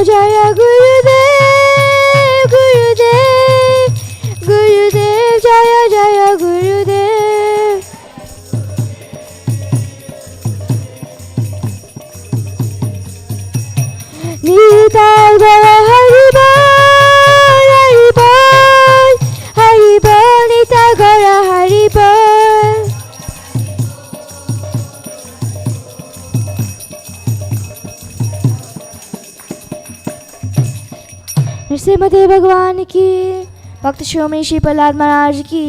जय गुरुदेव गुरुदेव गुरुदेव जय जय गुरुदेव निताय गौर हरि बोल हरि बोल हरि बोल निताय गौर हरि बोल नरसिम्हदेव भगवान की भक्त शिरोमणि श्री प्रहलाद महाराज की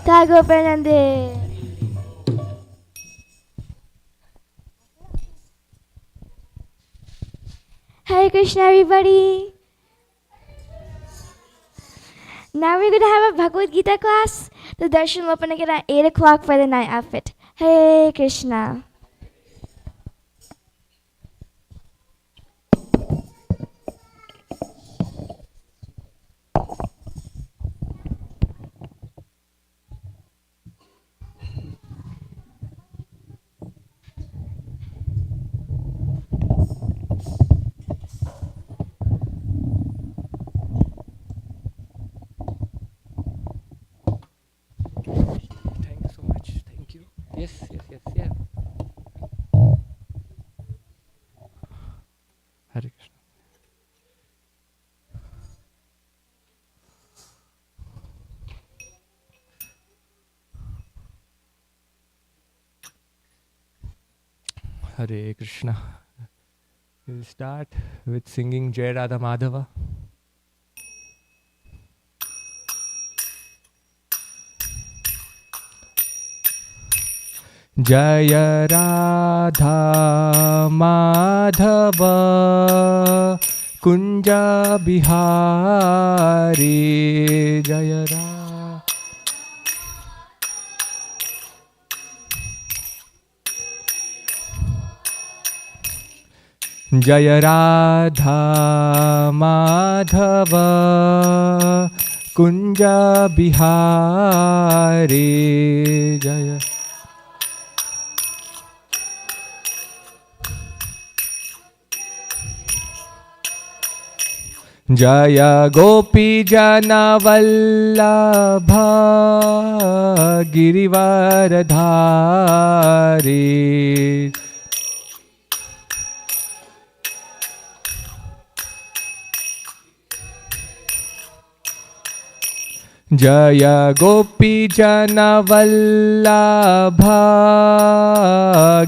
जय गोपेनंदे Hare Krishna everybody. Now we're going to have a Bhagavad Gita class. The darshan will open again at 8 o'clock for the night outfit. Hare Krishna. Yeah. Hare Krishna. Hare Krishna. We'll start with singing Jai Radha Madhava. Jai Radha Madhava Kunja Bihari Jai Radha Jai Radha Madhava Kunja Bihari Jai Jaya Gopi Jana Vallabha Girivaradhari Jaya Gopi Jana Vallabha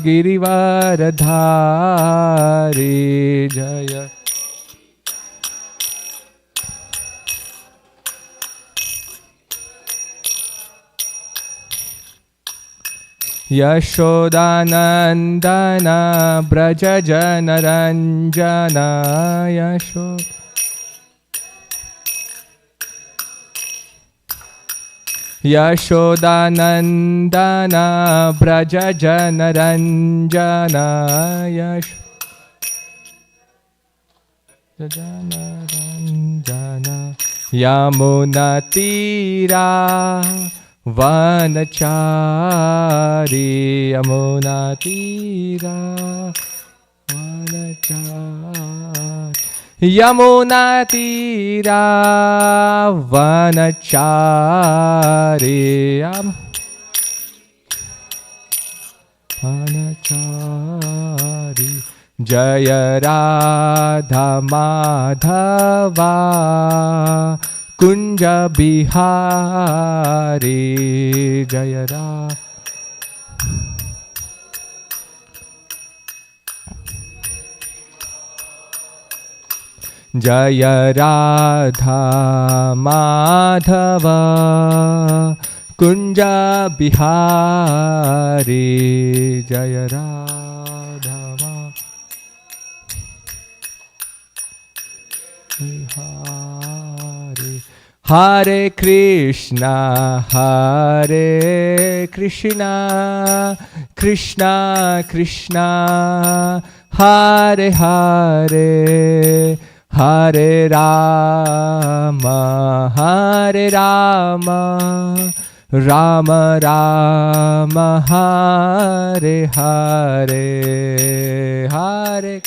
Girivaradhari Jaya Yashodanandana Braja Janaranjana Yashodanandana Braja Janaranjana Janaranjana Yamuna Tira Vanachari Yamuna Tira Vanachari Yamuna Tira Vanachari Vanachari Jaya Radha Madhava Kunja Bihari Jaya Radha Jaya Radha Madhava Kunja Bihari Jaya Radha Bihari Hare Krishna Hare Krishna Krishna Krishna Hare Hare Hare Rama Hare Rama Rama Rama Hare Hare Hare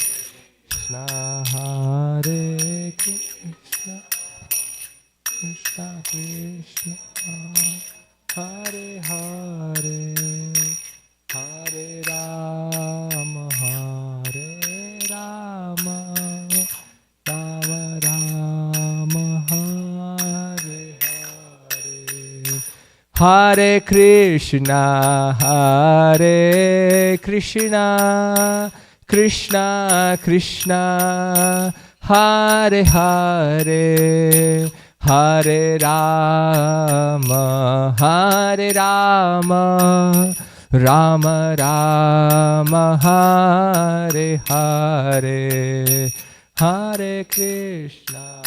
Krishna Hare Krishna Krishna Krishna Hare Hare Hare Rama Hare Rama Rama Rama Hare Hare Hare Krishna Krishna Krishna Hare Hare Hare Rama Rama Rama Hare Hare Hare Krishna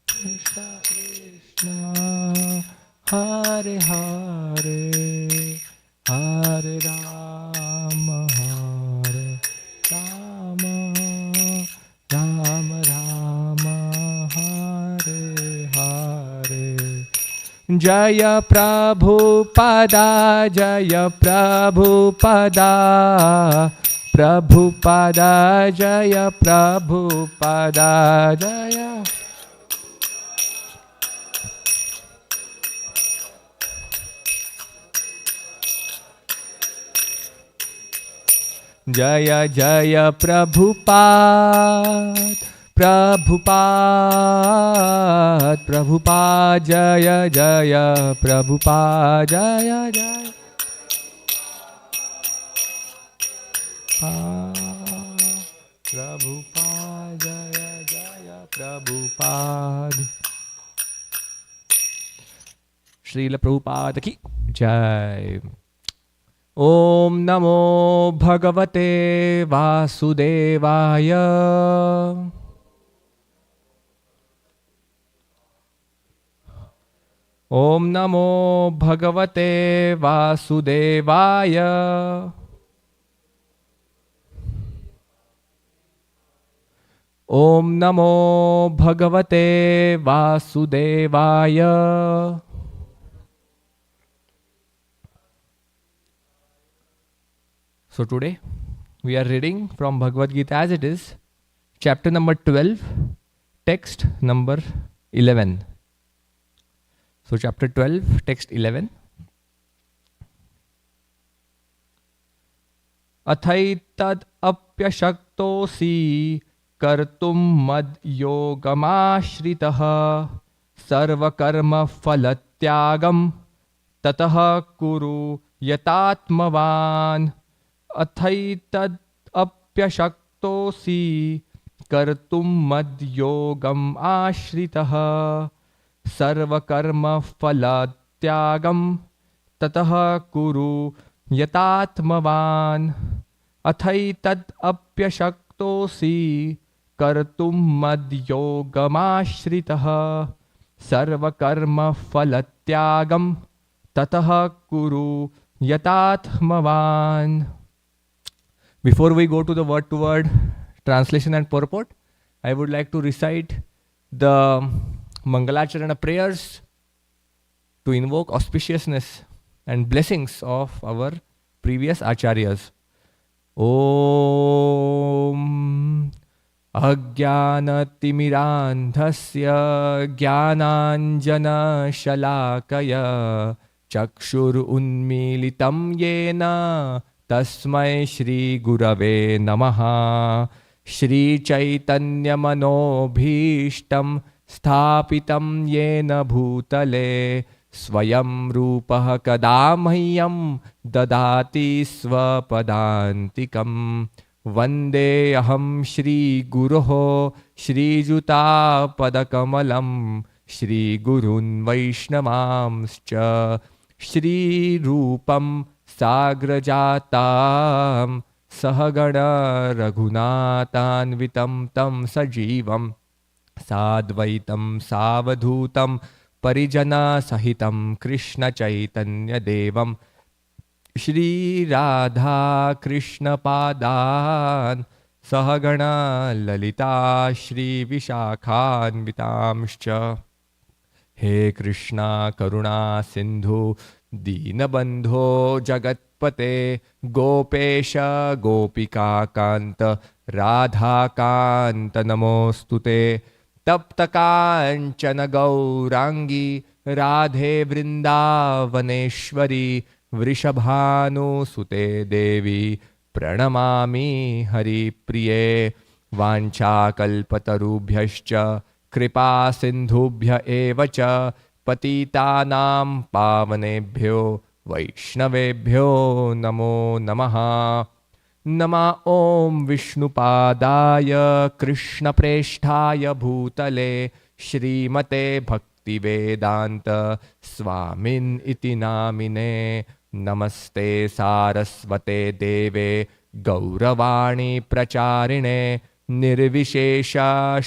Krishna Krishna Hare Hare Hare Rama Rama Rama Hare Hare Jaya Prabhupada Jaya Prabhupada Prabhupada Jaya Prabhupada Jaya Jaya Jaya Prabhupada Prabhupada Prabhupada Jaya Jaya Prabhupada Jaya Jaya Prabhupada Jaya Jaya Prabhupada Srila Prabhupada ki Jai. Om Namo Bhagavate Vasudevaya. Om Namo Bhagavate Vasudevaya. Om Namo Bhagavate Vasudevaya. So today we are reading from Bhagavad Gita as it is, chapter number 12, text number 11. So chapter 12, text 11. Athaitad apyashaktosi kartum mad yogamashritah sarva karma phalatyagam tatah kuru yatatmavan. Athaitad apyashaktosi kartum mad yogam ashritah sarva karma phalatyagam tatah kuru yatatmavan. Athaitad apyashaktosi kartum mad yogam ashritah sarva karma phalatyagam tatah kuru yatatmavan. Before we go to the word-to-word translation and purport, I would like to recite the Mangalacharana prayers to invoke auspiciousness and blessings of our previous acharyas. Om Ajnanatimirandhasya Jnananjana Shalakaya Chakshur Unmilitam Yena Tasmai Shri Gurave Namaha. Shri Chaitanya Manobhishtam Sthapitam Yena Bhutale Swayam Rupah Kadamahyam Dadati Swapadantikam. Vande Aham Shri Guruho Shri Juta Padakamalam Shri Gurun Vaishnavamscha Shri Rupam Sagrajatam Sahagana Raghunathanvitam Tam Sajivam Sadvaitam Savadhutam Parijana Sahitam Krishna Chaitanya Devam Shri Radha Krishna Padan Sahagana Lalita Shri Vishakhanvitamscha. He Krishna Karuna Sindhu दीनबन्धो जगत्पते गोपेश गोपिकान्त राधाकान्त नमोऽस्तुते तप्तकाञ्चन गौराङ्गी राधे वृन्दावनेश्वरी वृषभानुसुते देवी प्रणमामि हरिप्रिये वाञ्छाकल्पतरुभ्यश्च कृपा सिन्धुभ्य एव च पतितानां पावनेभ्यो वैष्णवेभ्यो नमो नमः। नमः ॐ विष्णुपादाय कृष्णप्रेष्ठाय भूतले श्रीमते भक्तिवेदान्त स्वामिन् इति नामिने नमस्ते सारस्वते देवे गौरवाणी प्रचारिणे निर्विशेष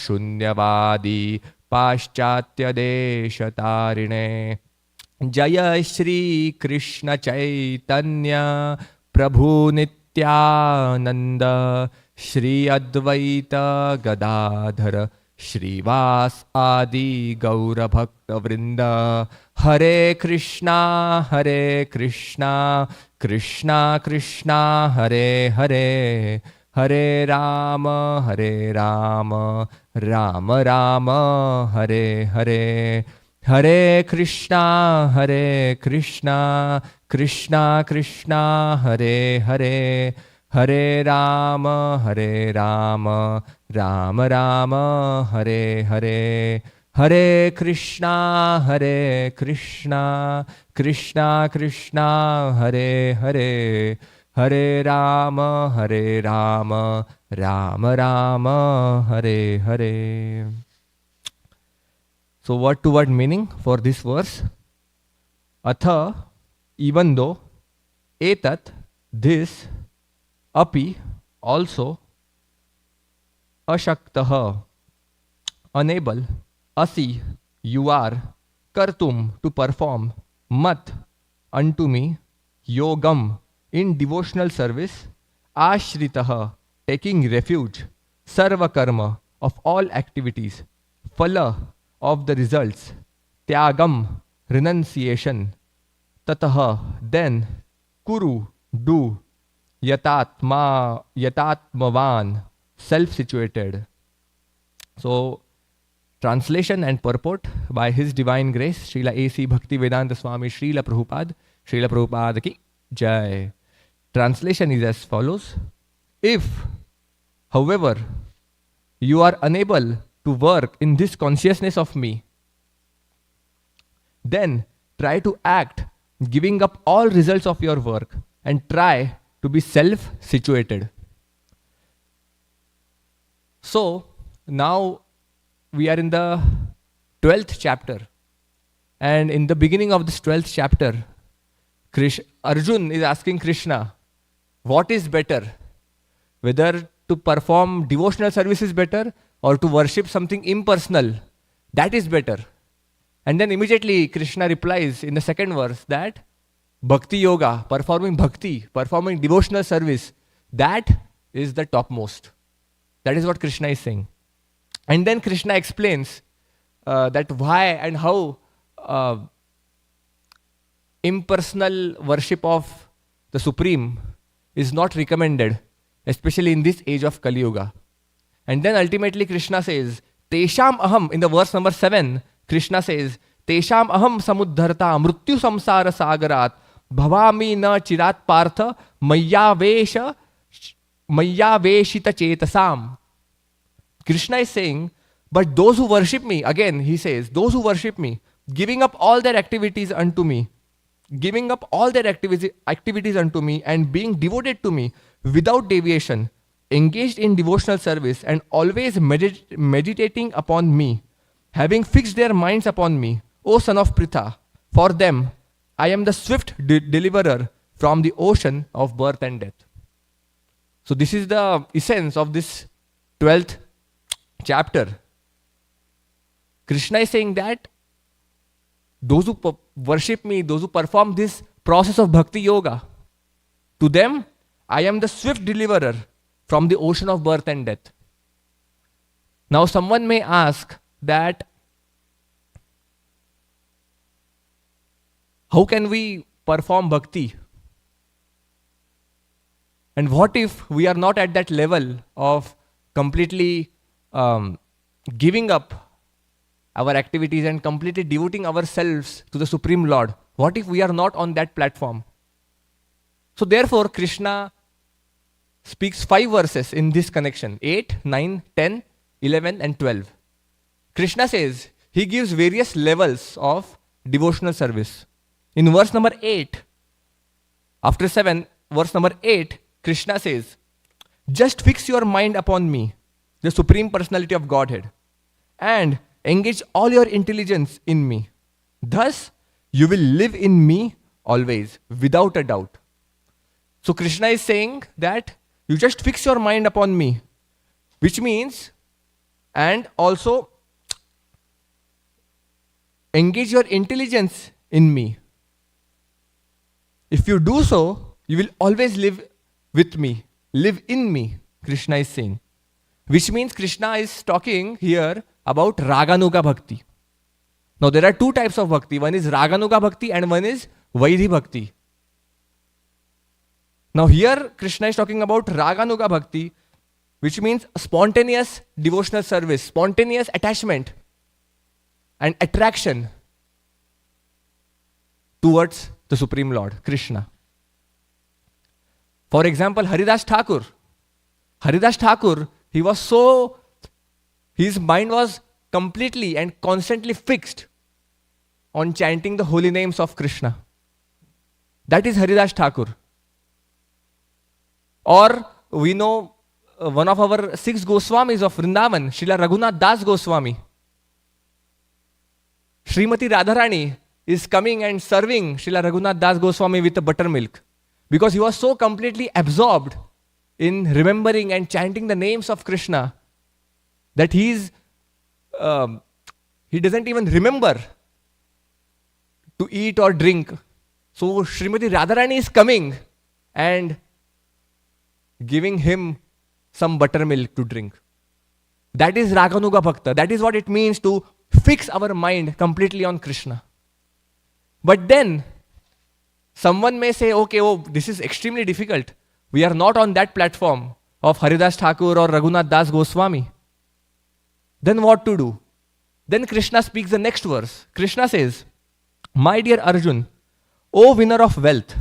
शून्यवादी पाश्चात्यदेशतारिणे जय श्री कृष्ण चैतन्य प्रभु नित्यानंद श्री अद्वैत गदाधर श्रीवास आदि गौरभक्त वृंद हरे Krishna Krishna Krishna Hare Hare Hare Ram Ram Ram Hare Hare Hare Krishna Krishna Krishna Hare Hare Hare Ram Ram Ram Hare Hare Hare Krishna Krishna Krishna Hare Hare Hare Ram Ram Hare Hare. So word to word meaning for this verse: atha, even though, etat, this, api, also, ashaktah, unable, asi, you are, kartum, to perform, mat, unto me, yogam, in devotional service, ashritah, taking refuge, sarva karma, of all activities, phala, of the results, tyagam, renunciation, tatah, then, kuru, do, yatatmavan, self-situated. So, translation and purport by His Divine Grace, Srila A.C. Bhaktivedanta Swami Srila Prabhupada ki Jai. Translation is as follows: if, however, you are unable to work in this consciousness of me, then try to act giving up all results of your work and try to be self-situated. So, now we are in the 12th chapter, and in the beginning of this 12th chapter, Arjun is asking Krishna, what is better? Whether to perform devotional service is better or to worship something impersonal, that is better. And then immediately Krishna replies in the second verse that Bhakti Yoga, performing bhakti, performing devotional service, that is the topmost. That is what Krishna is saying. And then Krishna explains that why and how impersonal worship of the Supreme is not recommended, especially in this age of Kali Yuga. And then ultimately Krishna says, Tesham aham, in the verse number 7, Krishna says, Tesham aham samuddharta mrityu samsara sagarat bhavami na chirat partha mayyaveshita chetasam. Krishna is saying, but those who worship me, again he says, those who worship me, giving up all their activities unto me, giving up all their activities unto me and being devoted to me without deviation, engaged in devotional service and always meditating upon me, having fixed their minds upon me, O son of Pritha, for them I am the swift deliverer from the ocean of birth and death. So this is the essence of this 12th chapter. Krishna is saying that those who worship me, those who perform this process of bhakti yoga, to them I am the swift deliverer from the ocean of birth and death. Now someone may ask that how can we perform bhakti. And what if we are not at that level of completely giving up our activities and completely devoting ourselves to the Supreme Lord? What if we are not on that platform? So therefore, Krishna speaks 5 verses in this connection: 8, 9, 10, 11 and 12. Krishna says, he gives various levels of devotional service. In verse number 8, after 7, verse number 8, Krishna says, just fix your mind upon me, the Supreme Personality of Godhead, and engage all your intelligence in me. Thus, you will live in me always, without a doubt. So Krishna is saying that you just fix your mind upon me, which means, and also engage your intelligence in me. If you do so, you will always live with me, live in me, Krishna is saying. Which means Krishna is talking here about Raganuga Bhakti. Now there are 2 types of bhakti. One is Raganuga Bhakti and one is Vaidhi Bhakti. Now here Krishna is talking about Raganuga Bhakti, which means spontaneous devotional service, spontaneous attachment and attraction towards the Supreme Lord, Krishna. For example, Haridas Thakur. Haridas Thakur, his mind was completely and constantly fixed on chanting the holy names of Krishna. That is Haridas Thakur. Or we know one of our 6 Goswamis of Vrindavan, Srila Raghunath Das Goswami. Srimati Radharani is coming and serving Srila Raghunath Das Goswami with a buttermilk, because he was so completely absorbed in remembering and chanting the names of Krishna that he doesn't even remember to eat or drink. So Srimati Radharani is coming and giving him some buttermilk to drink. That is Raganuga Bhakta. That is what it means to fix our mind completely on Krishna. But then someone may say, okay, this is extremely difficult. We are not on that platform of Haridas Thakur or Raghunath Das Goswami. Then what to do? Then Krishna speaks the next verse. Krishna says, my dear Arjun, O winner of wealth,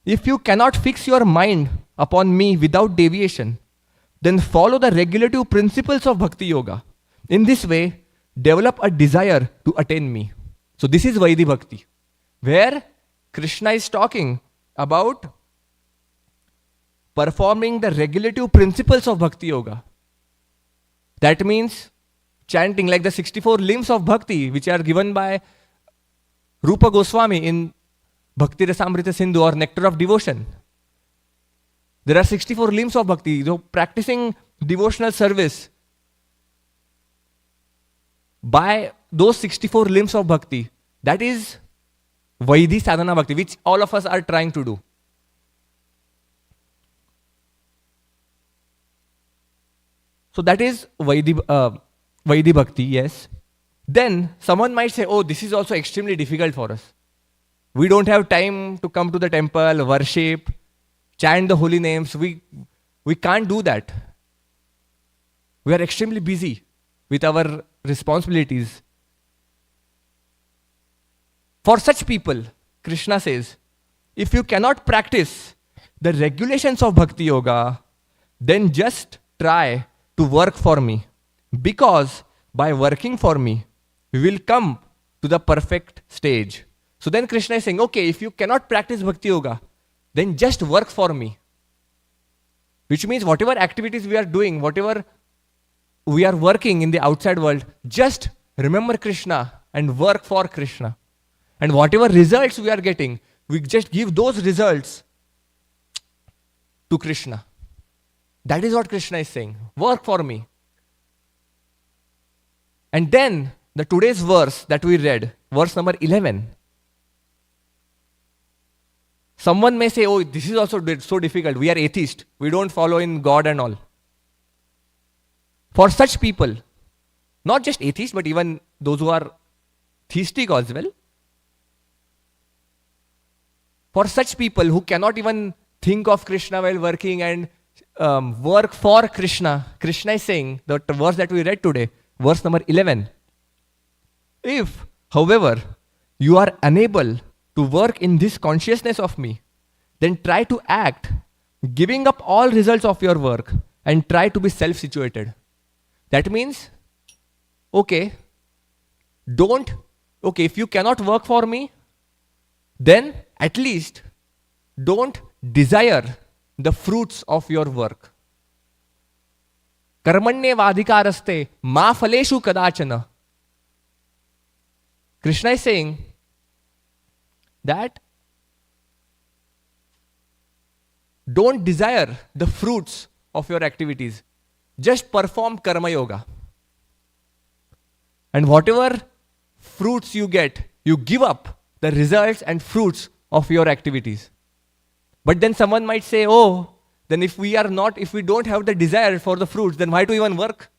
if you cannot fix your mind upon me without deviation, then follow the regulative principles of Bhakti Yoga. In this way, develop a desire to attain me. So this is Vaidhi Bhakti, where Krishna is talking about performing the regulative principles of Bhakti Yoga. That means chanting like the 64 limbs of Bhakti, which are given by Rupa Goswami in Bhakti Rasamrita Sindhu or Nectar of Devotion. There are 64 limbs of Bhakti. So practicing devotional service by those 64 limbs of Bhakti, that is Vaidhi Sadhana Bhakti, which all of us are trying to do. So that is Vaidhi Bhakti, yes. Then someone might say, oh, this is also extremely difficult for us. We don't have time to come to the temple, worship, chant the holy names. We can't do that. We are extremely busy with our responsibilities. For such people, Krishna says, if you cannot practice the regulations of Bhakti Yoga, then just try to work for me. Because by working for me, we will come to the perfect stage. So then Krishna is saying, okay, if you cannot practice Bhakti Yoga, then just work for me. Which means whatever activities we are doing, whatever we are working in the outside world, just remember Krishna and work for Krishna. And whatever results we are getting, we just give those results to Krishna. That is what Krishna is saying. Work for me. And then the today's verse that we read, verse number 11. Someone may say, oh, this is also so difficult. We are atheist. We don't follow in God and all. For such people, not just atheists, but even those who are theistic as well. For such people who cannot even think of Krishna while working and work for Krishna, Krishna is saying, the verse that we read today, verse number 11. If, however, you are unable to work in this consciousness of me, then try to act, giving up all results of your work and try to be self-situated. That means, if you cannot work for me, then at least don't desire the fruits of your work. Karmanyevadhikaraste ma phaleshu kadachana. Krishna is saying that don't desire the fruits of your activities. Just perform karma yoga. And whatever fruits you get, you give up the results and fruits of your activities. But then someone might say, then if we don't have the desire for the fruits, then why to even work?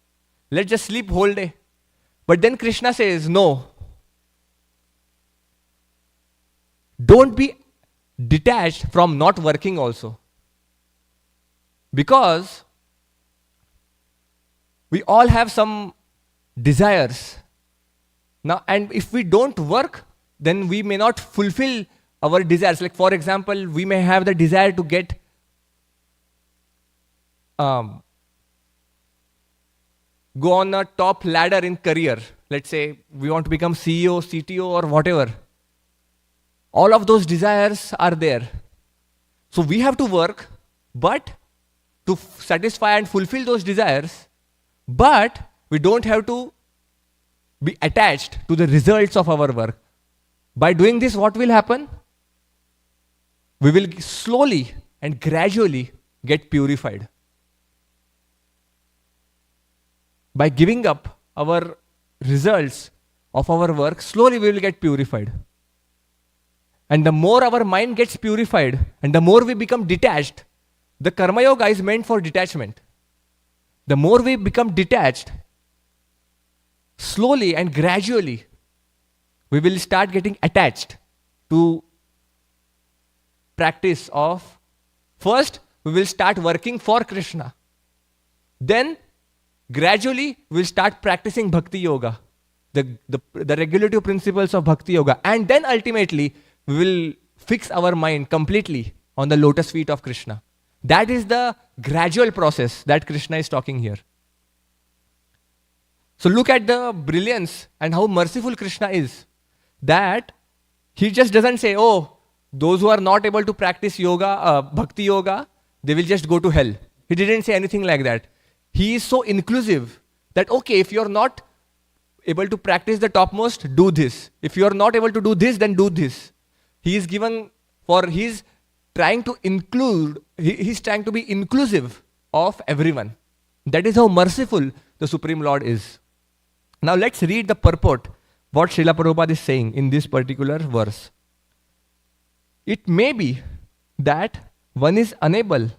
Let's just sleep whole day. But then Krishna says, no. Don't be detached from not working also. Because we all have some desires. Now, and if we don't work, then we may not fulfill our desires. Like for example, we may have the desire to get go on a top ladder in career. Let's say we want to become CEO, CTO or whatever. All of those desires are there. So we have to work, but to satisfy and fulfill those desires, but we don't have to be attached to the results of our work. By doing this, what will happen? We will slowly and gradually get purified. By giving up our results of our work, slowly we will get purified. And the more our mind gets purified and the more we become detached, the Karma Yoga is meant for detachment. The more we become detached, slowly and gradually, we will start getting attached to practice of, first, we will start working for Krishna. Then, gradually, we will start practicing Bhakti Yoga, the regulative principles of Bhakti Yoga. And then ultimately, we will fix our mind completely on the lotus feet of Krishna. That is the gradual process that Krishna is talking here. So look at the brilliance and how merciful Krishna is. That he just doesn't say, those who are not able to practice yoga, bhakti yoga, they will just go to hell. He didn't say anything like that. He is so inclusive that, if you're not able to practice the topmost, do this. If you're not able to do this, then do this. He's trying to include, he's trying to be inclusive of everyone. That is how merciful the Supreme Lord is. Now let's read the purport, what Srila Prabhupada is saying in this particular verse. It may be that one is unable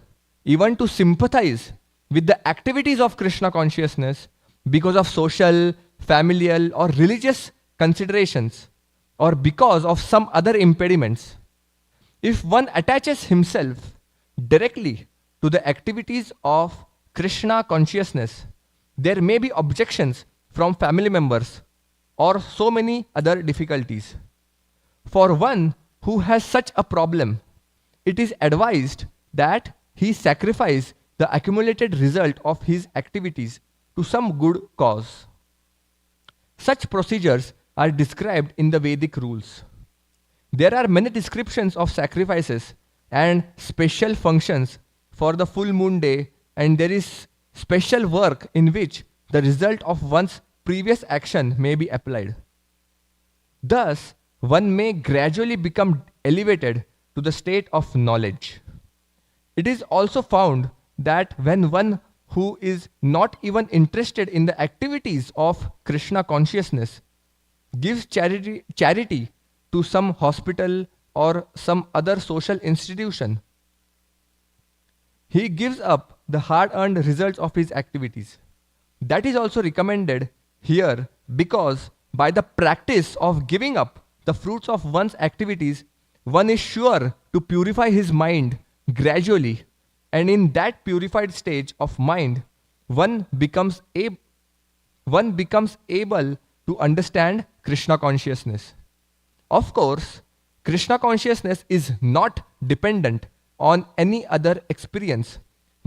even to sympathize with the activities of Krishna consciousness because of social, familial or religious considerations or because of some other impediments. If one attaches himself directly to the activities of Krishna consciousness, there may be objections from family members or so many other difficulties. For one who has such a problem, it is advised that he sacrifice the accumulated result of his activities to some good cause. Such procedures are described in the Vedic rules. There are many descriptions of sacrifices and special functions for the full moon day, and there is special work in which the result of one's previous action may be applied. Thus, one may gradually become elevated to the state of knowledge. It is also found that when one who is not even interested in the activities of Krishna consciousness gives charity to some hospital or some other social institution, he gives up the hard-earned results of his activities. That is also recommended here because by the practice of giving up the fruits of one's activities, one is sure to purify his mind gradually, and in that purified stage of mind, one becomes able to understand Krishna consciousness. Of course, Krishna consciousness is not dependent on any other experience,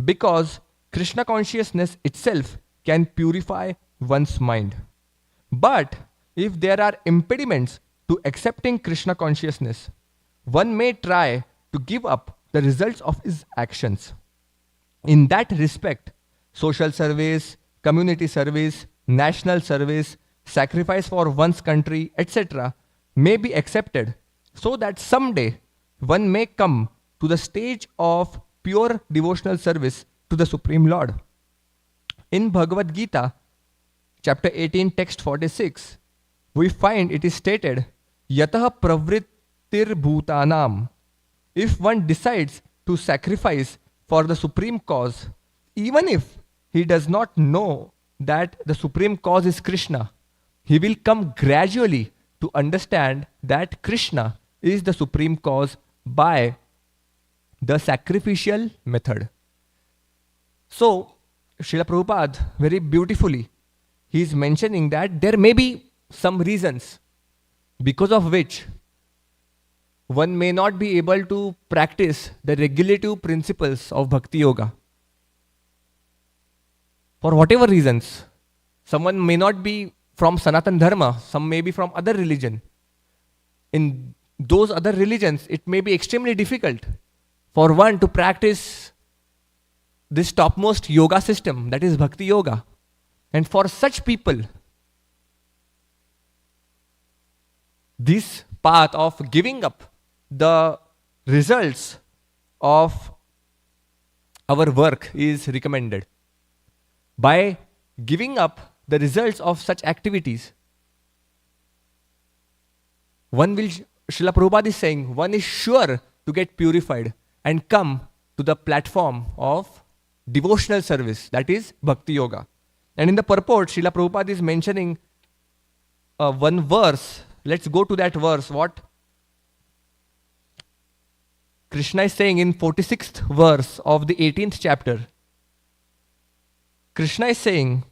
because Krishna consciousness itself can purify one's mind. But if there are impediments to accepting Krishna consciousness, one may try to give up the results of his actions. In that respect, social service, community service, national service, sacrifice for one's country, etc., may be accepted, so that someday one may come to the stage of pure devotional service to the Supreme Lord. In Bhagavad Gita, chapter 18, text 46, we find it is stated, Yatah pravrittir bhutanam. If one decides to sacrifice for the supreme cause, even if he does not know that the supreme cause is Krishna, he will come gradually to understand that Krishna is the supreme cause by the sacrificial method. So, Srila Prabhupada very beautifully, he is mentioning that there may be some reasons because of which one may not be able to practice the regulative principles of Bhakti Yoga. For whatever reasons, someone may not be from Sanatan Dharma, some may be from other religion. In those other religions, it may be extremely difficult for one to practice this topmost yoga system, that is Bhakti Yoga. And for such people, this path of giving up the results of our work is recommended. By giving up the results of such activities, one will, Srila Prabhupada is saying, one is sure to get purified and come to the platform of devotional service, that is Bhakti Yoga. And in the purport, Srila Prabhupada is mentioning one verse. Let's go to that verse. What Krishna is saying in 46th verse of the 18th chapter. Krishna is saying,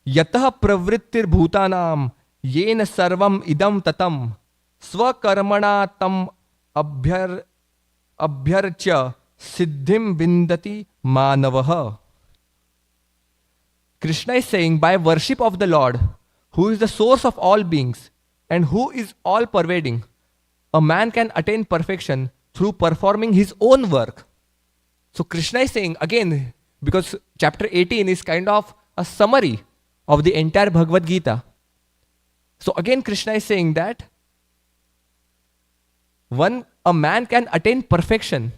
Yatah pravrittir bhutanam yena sarvam idam tatam swakarmana tam abhyarcha siddhim vindati manavaha. Krishna is saying, by worship of the Lord, who is the source of all beings and who is all pervading, a man can attain perfection through performing his own work. So Krishna is saying, again, because chapter 18 is kind of a summary of the entire Bhagavad Gita. So again Krishna is saying that a man can attain perfection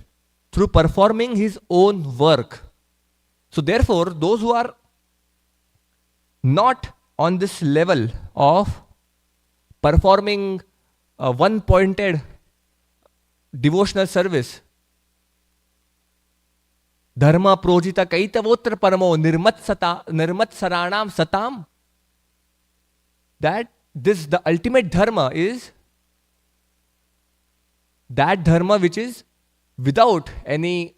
through performing his own work. So therefore, those who are not on this level of performing a one-pointed devotional service, dharma projita kaitavotra paramo nirmatsaranam satam, that this, the ultimate dharma is that dharma which is without any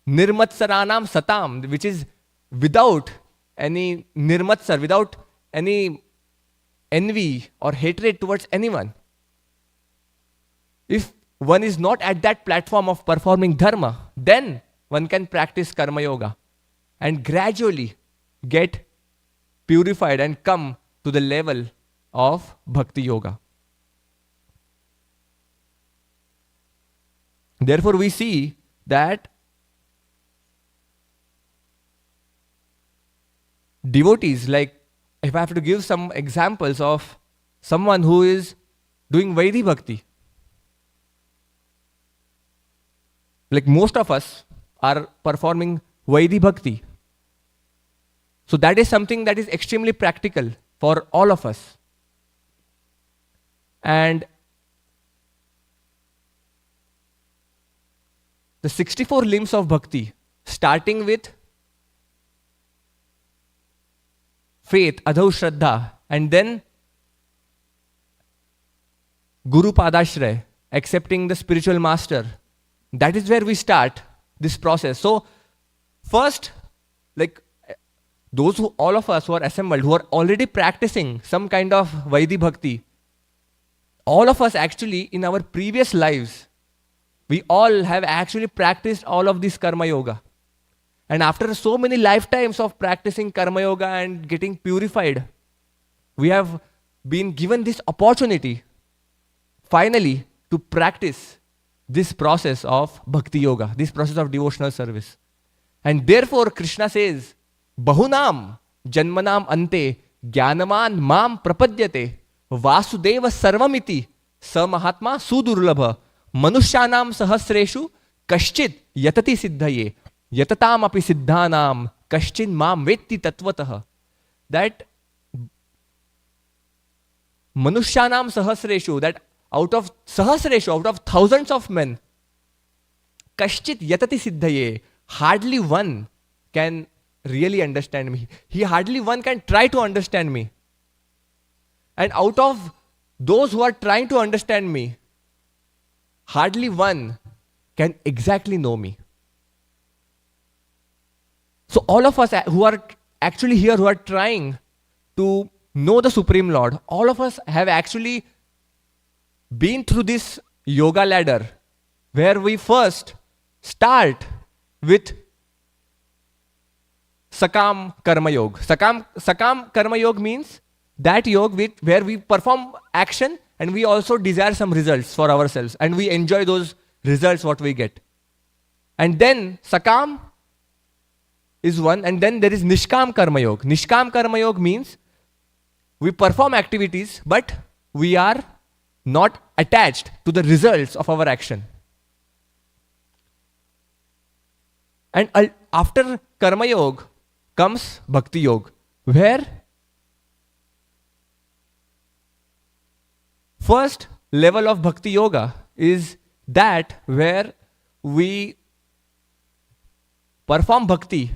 nirmatsaranam satam, which is without any nirmatsar, without any envy or hatred towards anyone. If one is not at that platform of performing dharma, then one can practice karma yoga and gradually get purified and come to the level of bhakti yoga. Therefore, we see that devotees, like if I have to give some examples of someone who is doing Vaidhi Bhakti, like most of us are performing Vaidhi Bhakti. So that is something that is extremely practical for all of us. And the 64 limbs of Bhakti, starting with faith, adhau shraddha, and then Guru Padashraya, accepting the spiritual master. That is where we start this process. So first, like all of us who are assembled, who are already practicing some kind of Vaidhi Bhakti, all of us actually in our previous lives, we all have actually practiced all of this Karma Yoga. And after so many lifetimes of practicing Karma Yoga and getting purified, we have been given this opportunity, finally, to practice this process of Bhakti Yoga, this process of devotional service. And therefore, Krishna says, Bahunam Janmanam Ante Jnanaman Mam Prapadyate Vasudeva Sarvamiti Sa Mahatma Sudurlabha Manushyanam Sahasreshu Kaschit Yatati Siddhaye Yatatam Api Siddhanam Kaschin Mam Vetti Tatvatah. That Manushyanam Sahasreshu, that out of thousands of men, Kaschit Yatati Siddhaye, hardly one can really understand me. Hardly one can try to understand me. And out of those who are trying to understand me, hardly one can exactly know me. So all of us who are actually here, who are trying to know the Supreme Lord, all of us have actually been through this yoga ladder, where we first start with Sakam Karma Yoga. Sakam Karma Yoga means that yoga where we perform action and we also desire some results for ourselves and we enjoy those results what we get. And then Sakam is one, and then there is Nishkam Karma Yoga. Nishkam Karma Yoga means we perform activities but we are not attached to the results of our action. And after Karma Yoga comes Bhakti Yoga, where first level of Bhakti Yoga is that where we perform bhakti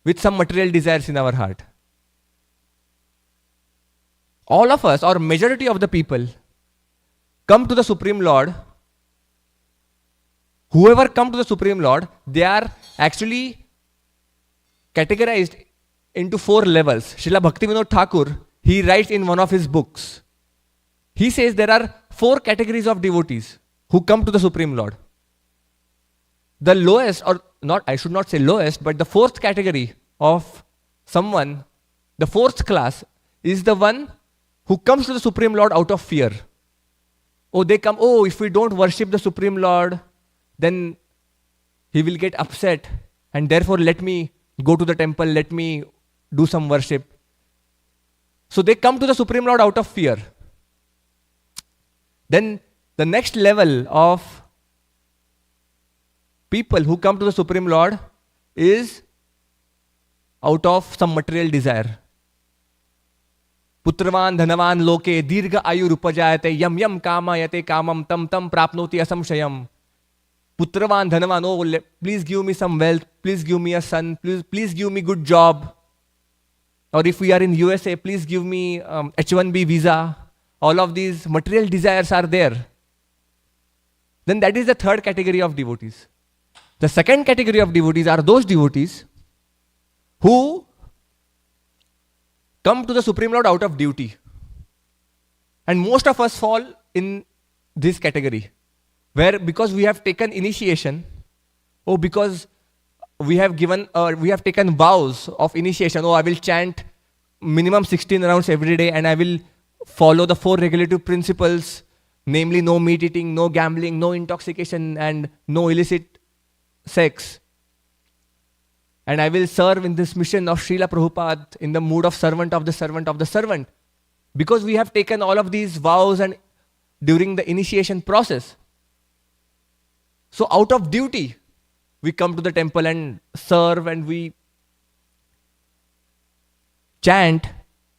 with some material desires in our heart. All of us, or majority of the people, come to the Supreme Lord. Whoever come to the Supreme Lord, they are actually categorized into 4 levels. Srila Bhaktivinoda Thakur, he writes in one of his books, he says there are 4 categories of devotees who come to the Supreme Lord. The lowest, or not, I should not say lowest, but the 4th category of someone, the 4th class, is the one who comes to the Supreme Lord out of fear. Oh, they come, oh, if we don't worship the Supreme Lord, then he will get upset, and therefore let me go to the temple, let me do some worship. So they come to the Supreme Lord out of fear. Then the next level of people who come to the Supreme Lord is out of some material desire. Putravan dhanavan loke dirgha ayu rupajayate yam yam kama yate kamam tam tam prapnoti asamshayam. Putravan dhanavan, oh, please give me some wealth, please give me a son, please give me good job. Or if we are in USA, please give me H1B visa. All of these material desires are there. Then that is the 3rd category of devotees. The 2nd category of devotees are those devotees who come to the Supreme Lord out of duty. And most of us fall in this category, where because we have taken initiation, or because we have taken vows of initiation, I will chant minimum 16 rounds every day and I will follow the 4 regulative principles, namely no meat eating, no gambling, no intoxication, and no illicit sex. And I will serve in this mission of Srila Prabhupada in the mood of servant of the servant of the servant. Because we have taken all of these vows and during the initiation process. So out of duty, we come to the temple and serve and we chant,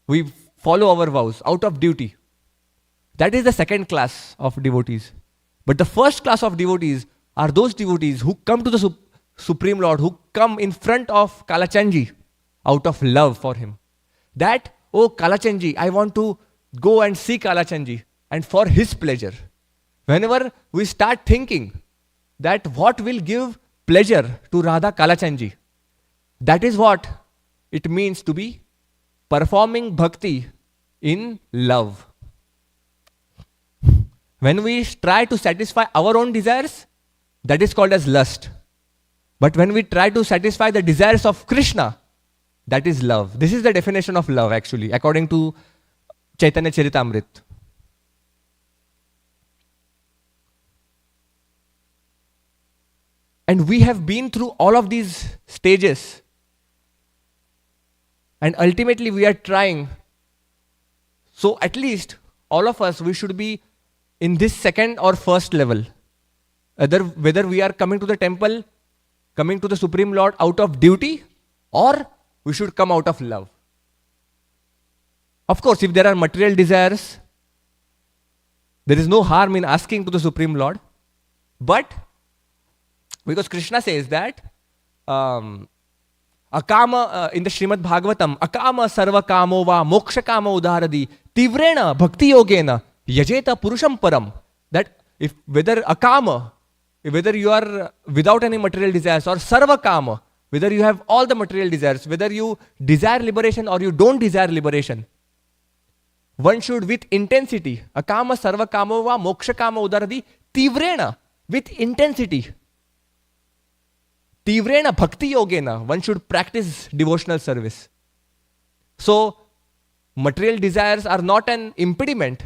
we follow our vows out of duty. That is the 2nd class of devotees. But the 1st class of devotees are those devotees who come to the Supreme Lord, who come in front of Kalachandji out of love for him. That, oh Kalachandji, I want to go and see Kalachandji, and for his pleasure. Whenever we start thinking that what will give pleasure to Radha Kalachandji, that is what it means to be performing bhakti in love. When we try to satisfy our own desires, that is called as lust. But when we try to satisfy the desires of Krishna, that is love. This is the definition of love actually, according to Chaitanya Charitamrit. And we have been through all of these stages. And ultimately we are trying. So at least all of us, we should be in this second or first level. Whether we are coming to the temple, coming to the Supreme Lord out of duty, or we should come out of love. Of course, if there are material desires, there is no harm in asking to the Supreme Lord. But because Krishna says that akama in the Srimad Bhagavatam, akama sarva kamo va moksha kama udaradi tivrena bhakti yogena yajeta purusham param. That if whether akama, whether you are without any material desires, or sarva kama, whether you have all the material desires, whether you desire liberation or you don't desire liberation, one should with intensity, akama sarva kamo va moksha kama udaradi tivrena, with intensity, tivrena bhakti yogena, one should practice devotional service. So material desires are not an impediment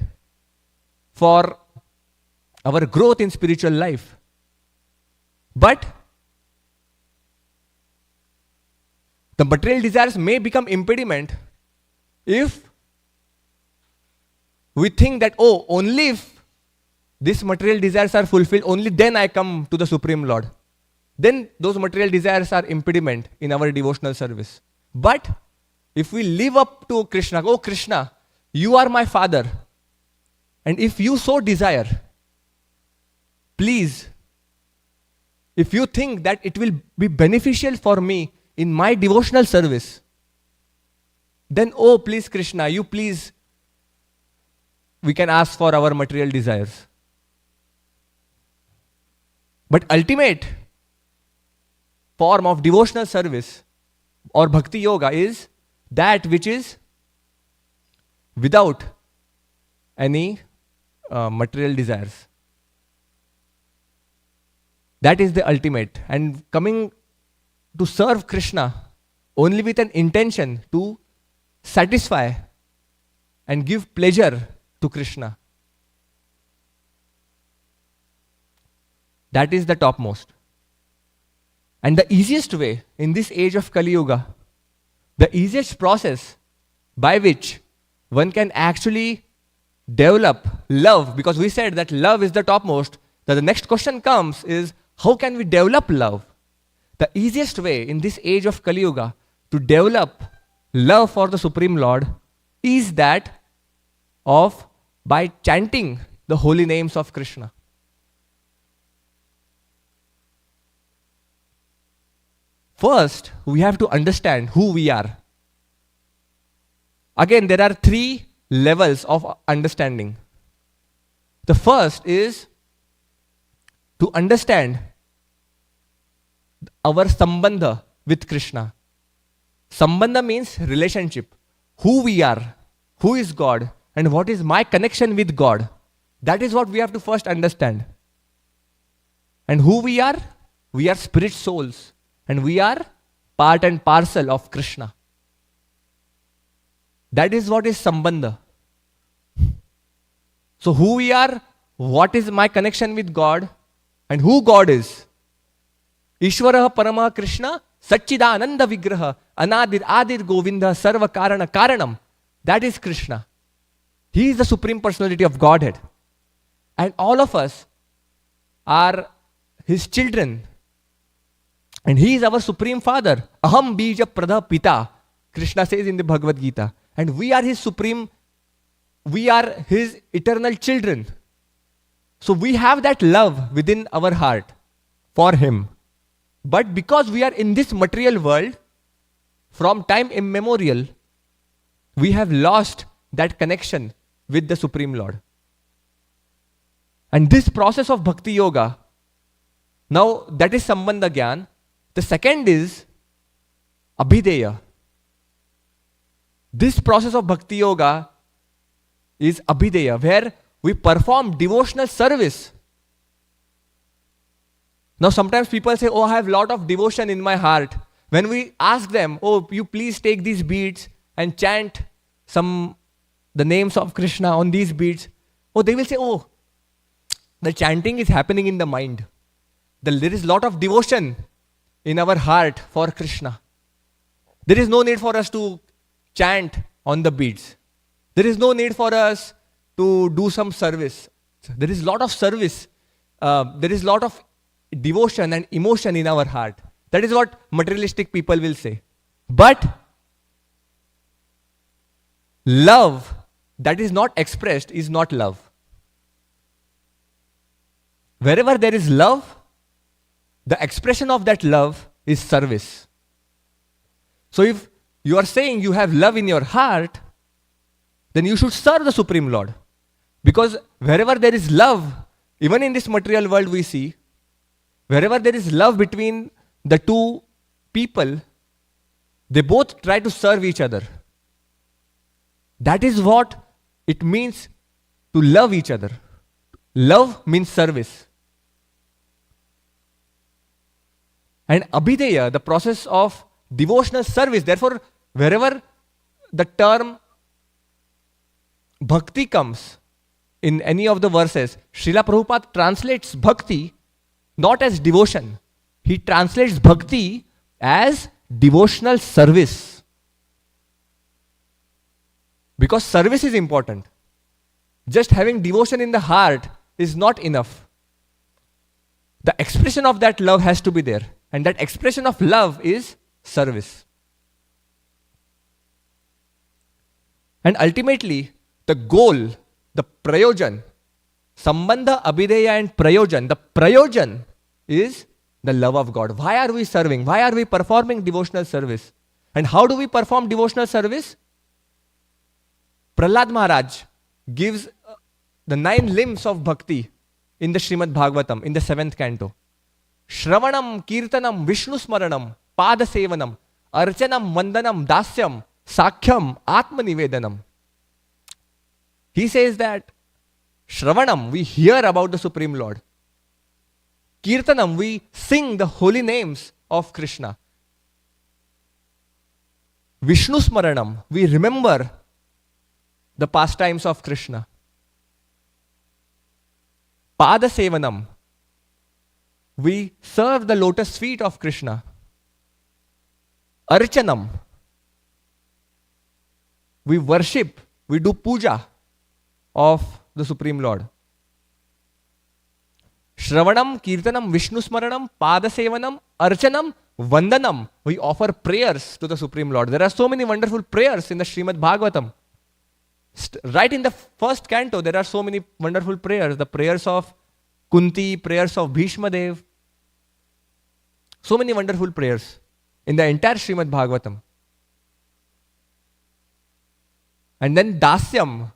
for our growth in spiritual life. But the material desires may become impediment if we think that, oh, only if these material desires are fulfilled, only then I come to the Supreme Lord. Then those material desires are impediment in our devotional service. But if we live up to Krishna, oh Krishna, you are my father. And if you so desire, please, if you think that it will be beneficial for me in my devotional service, then oh please Krishna, you please, we can ask for our material desires. But ultimate form of devotional service or bhakti yoga is that which is without any material desires. That is the ultimate. And coming to serve Krishna only with an intention to satisfy and give pleasure to Krishna. That is the topmost. And the easiest way in this age of Kali Yuga, the easiest process by which one can actually develop love, because we said that love is the topmost, that the next question comes is, how can we develop love? The easiest way in this age of Kali Yuga to develop love for the Supreme Lord is that of by chanting the holy names of Krishna. First, we have to understand who we are. Again, there are 3 levels of understanding. The first is to understand our sambandha with Krishna. Sambandha means relationship. Who we are, who is God, and what is my connection with God. That is what we have to first understand. And who we are spirit souls. And we are part and parcel of Krishna. That is what is sambandha. So who we are, what is my connection with God, and who God is. Ishvara Parama Krishna Satchidananda Vigraha Anadir Adir Govinda Sarva Karana Karanam. That is Krishna. He is the Supreme Personality of Godhead. And all of us are His children. And He is our Supreme Father. Aham Bija Pradha Pita. Krishna says in the Bhagavad Gita. And we are His Supreme, we are His eternal children. So we have that love within our heart for Him. But because we are in this material world, from time immemorial, we have lost that connection with the Supreme Lord. And this process of Bhakti Yoga, now that is Sambandha Gyan. The second is Abhideya. This process of Bhakti Yoga is Abhideya, where we perform devotional service. Now sometimes people say, oh, I have a lot of devotion in my heart. When we ask them, oh, you please take these beads and chant the names of Krishna on these beads. Oh, they will say, oh, the chanting is happening in the mind. There is a lot of devotion in our heart for Krishna. There is no need for us to chant on the beads. There is no need for us to do some service. There is a lot of service. There is a lot of devotion and emotion in our heart. That is what materialistic people will say. But love that is not expressed is not love. Wherever there is love, the expression of that love is service. So if you are saying you have love in your heart, then you should serve the Supreme Lord. Because wherever there is love, even in this material world we see, wherever there is love between the two people, they both try to serve each other. That is what it means to love each other. Love means service. And Abhideya, the process of devotional service, therefore, wherever the term bhakti comes in any of the verses, Srila Prabhupada translates bhakti not as devotion. He translates bhakti as devotional service. Because service is important. Just having devotion in the heart is not enough. The expression of that love has to be there. And that expression of love is service. And ultimately, the goal, the prayojan, Sambandha, Abhideya and prayojan. The prayojan is the love of God. Why are we serving? Why are we performing devotional service? And how do we perform devotional service? Prahlad Maharaj gives the 9 limbs of bhakti in the Srimad Bhagavatam, in the 7th canto. Shravanam, Kirtanam, Vishnu Smaranam, Pada Sevanam, Archanam, Vandanam, Dasyam, Sakhyam, Atma Nivedanam. He says that Shravanam, we hear about the Supreme Lord. Kirtanam, we sing the holy names of Krishna. Vishnu Smaranam, we remember the pastimes of Krishna. Pada Sevanam, we serve the lotus feet of Krishna. Archanam, we worship, we do puja of the Supreme Lord. Shravanam, Kirtanam, Vishnu Smaranam, Pada Sevanam, Archanam, Vandanam, we offer prayers to the Supreme Lord. There are so many wonderful prayers in the Srimad Bhagavatam. Right in the first canto, there are so many wonderful prayers. The prayers of Kunti, prayers of Bhishma Dev. So many wonderful prayers in the entire Srimad Bhagavatam. And then Dasyam.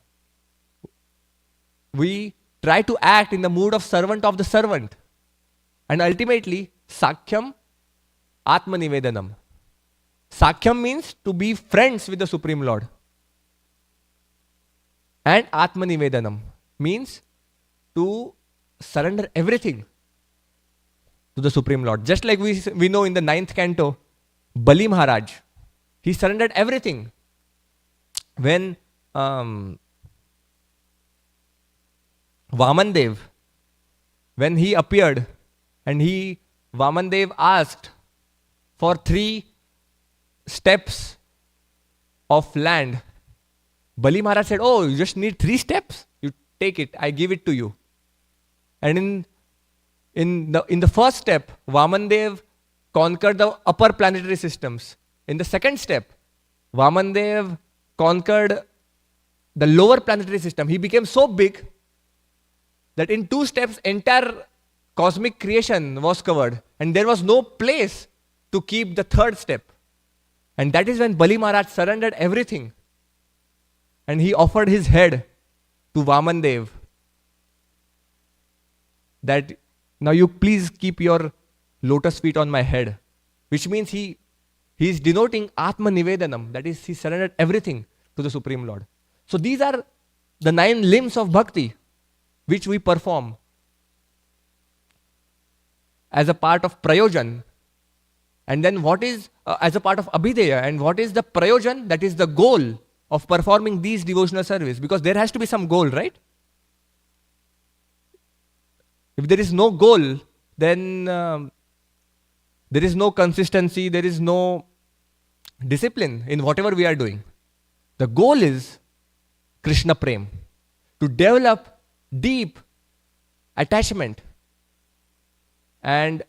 We try to act in the mood of servant of the servant. And ultimately, Sakhyam, Atma Nivedanam. Sakhyam means to be friends with the Supreme Lord. And Atma Nivedanam means to surrender everything to the Supreme Lord. Just like we know in the 9th canto, Bali Maharaj, he surrendered everything. When Vamandev, when he appeared and Vamandev asked for 3 steps of land, Bali Maharaj said, oh, you just need 3 steps? You take it, I give it to you. And in the first step, Vamandev conquered the upper planetary systems. In the second step, Vamandev conquered the lower planetary system. He became so big that in 2 steps, entire cosmic creation was covered. And there was no place to keep the 3rd step. And that is when Bali Maharaj surrendered everything. And he offered his head to Vamandev. that now you please keep your lotus feet on my head, which means he is denoting Atma Nivedanam, that is, he surrendered everything to the Supreme Lord. So these are the 9 limbs of bhakti which we perform as a part of prayojan. And then what is as a part of abhideya, and what is the prayojan? That is the goal of performing these devotional service, because there has to be some goal, right? If there is no goal, then there is no consistency, there is no discipline in whatever we are doing. The goal is Krishna Prem, to develop deep attachment and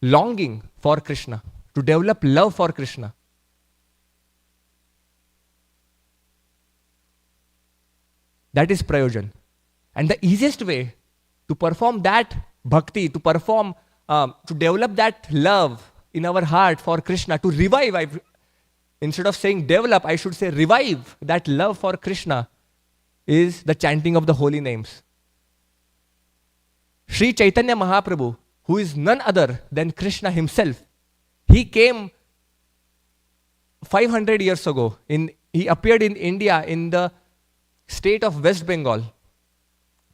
longing for Krishna, to develop love for Krishna. That is prayojan. And the easiest way to perform that bhakti, to develop that love in our heart for Krishna, to revive, instead of saying develop, I should say revive that love for Krishna, is the chanting of the holy names. Sri Chaitanya Mahaprabhu, who is none other than Krishna himself, he came 500 years ago. He appeared in India in the state of West Bengal,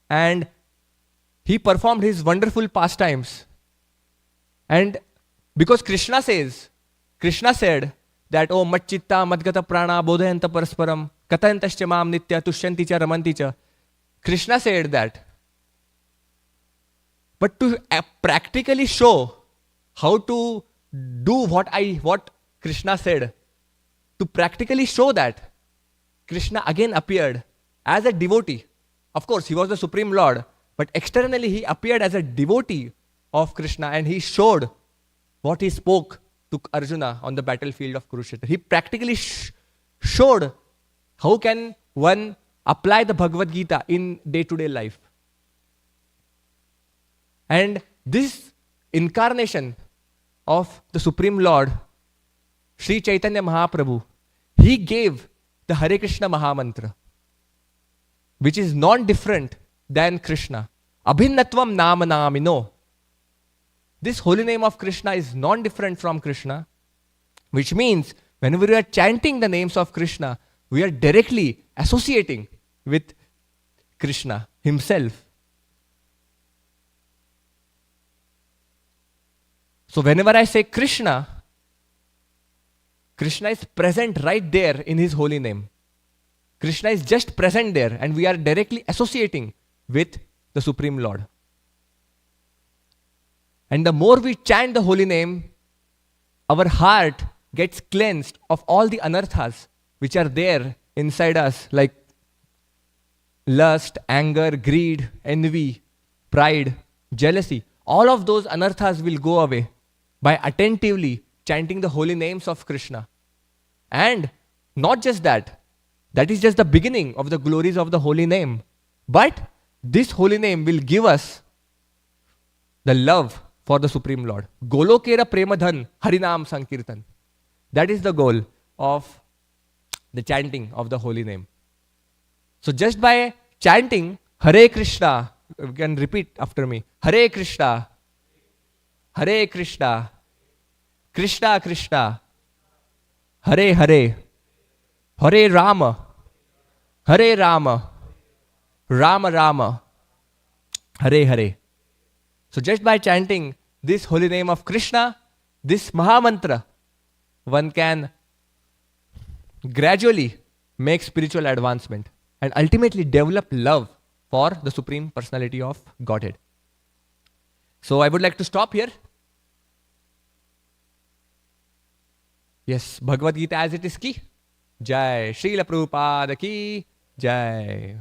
and he performed his wonderful pastimes. And because Krishna said that, oh matchitta madgata prana bodhayanta parasparam katantascha mam nitya tushyanti cha ramanti cha. Krishna said that. But to practically show how to do what Krishna said, to practically show that, Krishna again appeared as a devotee. Of course, he was the Supreme Lord, but externally he appeared as a devotee of Krishna, and he showed what he spoke to Arjuna on the battlefield of Kurukshetra. He practically showed how can one apply the Bhagavad Gita in day-to-day life. And this incarnation of the Supreme Lord, Sri Chaitanya Mahaprabhu, he gave the Hare Krishna Mahamantra, which is non-different than Krishna. Abhinnatvam nama namino. This holy name of Krishna is non-different from Krishna, which means whenever we are chanting the names of Krishna, we are directly associating with Krishna himself. So whenever I say Krishna, Krishna is present right there in his holy name. Krishna is just present there, and we are directly associating with the Supreme Lord. And the more we chant the holy name, our heart gets cleansed of all the anarthas which are there inside us, like lust, anger, greed, envy, pride, jealousy. All of those anarthas will go away by attentively chanting the holy names of Krishna. And not just that, that is just the beginning of the glories of the holy name. But this holy name will give us the love for the Supreme Lord. Golokera Premadhan Harinam Sankirtan. That is the goal of the chanting of the holy name. So just by chanting Hare Krishna, you can repeat after me. Hare Krishna, Hare Krishna, Krishna Krishna, Hare Hare, Hare Rama, Hare Rama, Rama Rama, Hare Hare. So just by chanting this holy name of Krishna, this Mahamantra, one can gradually make spiritual advancement and ultimately develop love for the Supreme Personality of Godhead. So I would like to stop here. Yes, Bhagavad Gita as it is ki. Jai. Srila Prabhupada ki. Jai.